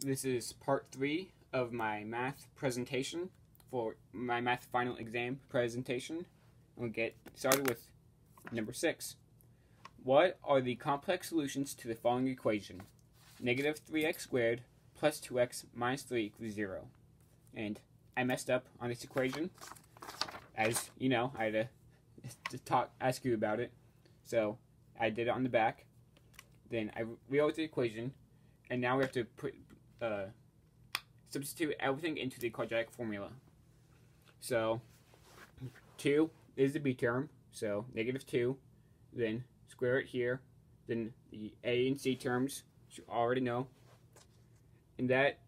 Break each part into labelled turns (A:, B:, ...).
A: This is part 3 of my math presentation for my math final exam presentation. We'll get started with number 6. What are the complex solutions to the following equation? Negative 3x squared plus 2x minus 3 equals 0. And I messed up on this equation. As you know, I had to ask you about it. So I did it on the back. Then I rewrote the equation. And now we have to substitute everything into the quadratic formula. So 2 is the b term, so negative 2, then square it here, then the a and c terms, which you already know, and that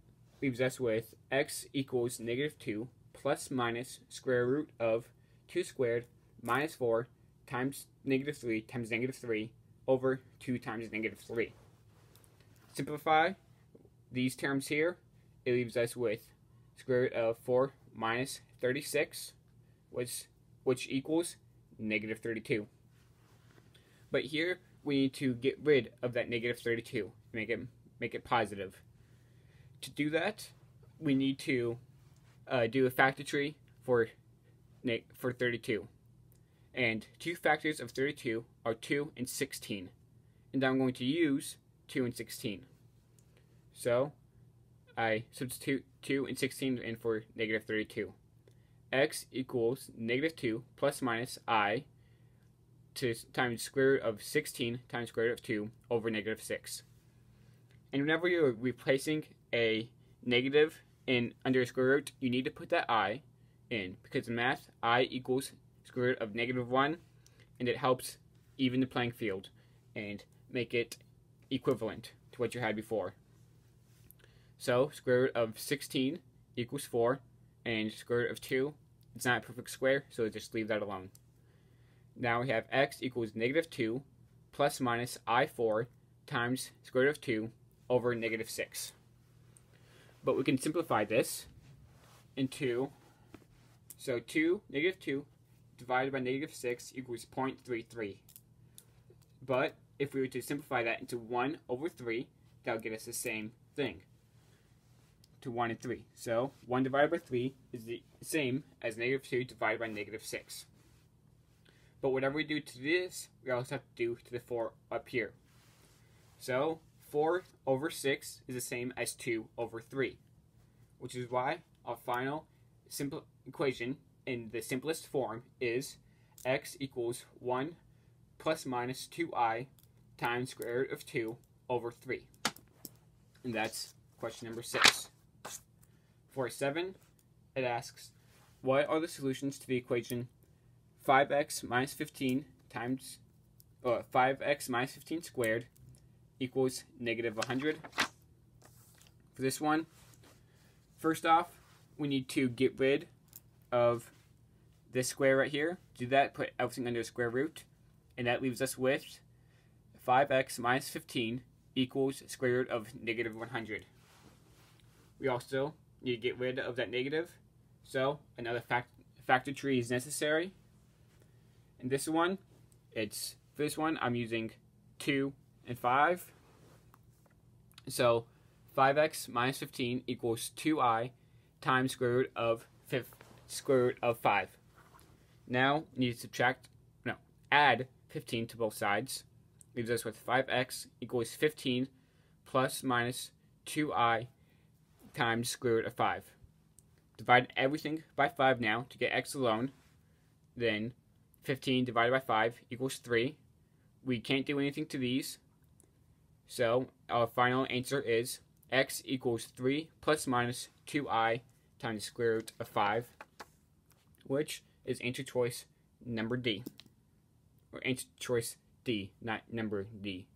A: leaves us with x equals negative 2 plus minus square root of 2 squared minus 4 times negative 3 times negative 3 over 2 times negative 3. Simplify these terms here, it leaves us with square root of 4 minus 36, which equals negative 32. But here we need to get rid of that negative 32, make it positive. To do that, we need to do a factor tree for 32. And two factors of 32 are 2 and 16. And I'm going to use 2 and 16. So I substitute 2 and 16 in for negative 32. X equals negative 2 plus minus I times square root of 16 times square root of 2 over negative 6. And whenever you're replacing a negative under a square root, you need to put that I in, because in math, I equals square root of negative 1, and it helps even the playing field and make it equivalent to what you had before. So square root of 16 equals 4, and square root of 2, it's not a perfect square, so just leave that alone. Now we have x equals negative 2 plus minus I4 times square root of 2 over negative 6. But we can simplify this into, so negative 2 divided by negative 6 equals 0.33. But if we were to simplify that into 1 over 3, that would get us the same thing, to 1 and 3. So 1 divided by 3 is the same as negative 2 divided by negative 6. But whatever we do to this, we also have to do to the 4 up here. So 4 over 6 is the same as 2 over 3, which is why our final simple equation in the simplest form is x equals 1 plus minus 2i times square root of 2 over 3. And that's question number 6. For 7, it asks, what are the solutions to the equation 5x minus 15 times 5x minus 15 squared equals negative 100? For this one, first off, we need to get rid of this square right here. To do that, put everything under the square root, and that leaves us with 5x minus 15 equals square root of negative 100. We also need to get rid of that negative, so another factor tree is necessary. And this one, for this one, I'm using 2 and 5. So 5x minus 15 equals 2i times square root of 5. Now we need to add 15 to both sides. Leaves us with 5x equals 15 plus minus 2i times square root of 5. Divide everything by 5 now to get x alone. Then 15 divided by 5 equals 3. We can't do anything to these. So our final answer is x equals 3 plus minus 2i times the square root of 5, which is answer choice number D. Or answer choice D, not number D.